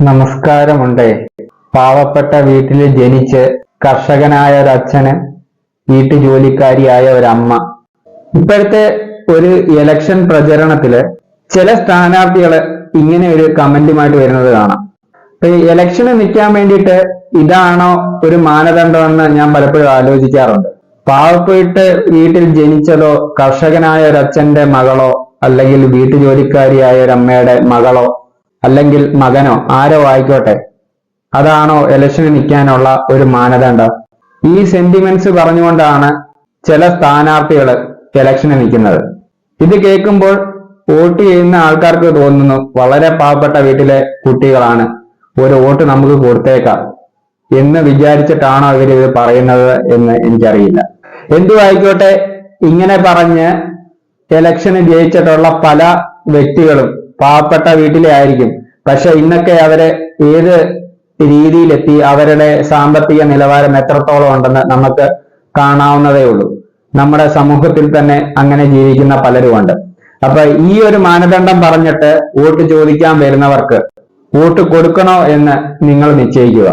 നമസ്കാരമുണ്ട്. പാവപ്പെട്ട വീട്ടിൽ ജനിച്ച് കർഷകനായ ഒരച്ഛന്, വീട്ടുജോലിക്കാരിയായ ഒരമ്മ. ഇപ്പോഴത്തെ ഒരു ഇലക്ഷൻ പ്രചരണത്തില് ചില സ്ഥാനാർത്ഥികള് ഇങ്ങനെ ഒരു കമന്റുമായിട്ട് വരുന്നത് കാണാം. ഈ ഇലക്ഷന് നിൽക്കാൻ വേണ്ടിയിട്ട് ഇതാണോ ഒരു മാനദണ്ഡമെന്ന് ഞാൻ പലപ്പോഴും ആലോചിക്കാറുണ്ട്. പാവപ്പെട്ട വീട്ടിൽ ജനിച്ചതോ, കർഷകനായ ഒരച്ഛന്റെ മകളോ, അല്ലെങ്കിൽ വീട്ടുജോലിക്കാരിയായ ഒരമ്മയുടെ മകളോ, അല്ലെങ്കിൽ മകനോ, ആരോ ആയിക്കോട്ടെ, അതാണോ ഇലക്ഷന് നിൽക്കാനുള്ള ഒരു മാനദണ്ഡം? ഈ സെന്റിമെന്റ്സ് പറഞ്ഞുകൊണ്ടാണ് ചില സ്ഥാനാർത്ഥികൾ ഇലക്ഷന് നിൽക്കുന്നത്. ഇത് കേൾക്കുമ്പോൾ വോട്ട് ചെയ്യുന്ന ആൾക്കാർക്ക് തോന്നുന്നു വളരെ പാവപ്പെട്ട വീട്ടിലെ കുട്ടികളാണ്, ഒരു വോട്ട് നമുക്ക് കൊടുത്തേക്കാം എന്ന് വിചാരിച്ചിട്ടാണോ ഇവരിത് പറയുന്നത് എന്ന് എനിക്കറിയില്ല. എന്തുമായിക്കോട്ടെ, ഇങ്ങനെ പറഞ്ഞ് ഇലക്ഷന് ജയിച്ചിട്ടുള്ള പല വ്യക്തികളും പാവപ്പെട്ട വീട്ടിലെ ആയിരിക്കും. പക്ഷെ ഇന്നൊക്കെ അവരെ ഏത് രീതിയിലെത്തി, അവരുടെ സാമ്പത്തിക നിലവാരം എത്രത്തോളം ഉണ്ടെന്ന് നമുക്ക് കാണാവുന്നതേ ഉള്ളൂ. നമ്മുടെ സമൂഹത്തിൽ തന്നെ അങ്ങനെ ജീവിക്കുന്ന പലരുമുണ്ട്. അപ്പൊ ഈ ഒരു മാനദണ്ഡം പറഞ്ഞിട്ട് വോട്ട് ചോദിക്കാൻ വരുന്നവർക്ക് വോട്ട് കൊടുക്കണോ എന്ന് നിങ്ങൾ നിശ്ചയിക്കുക.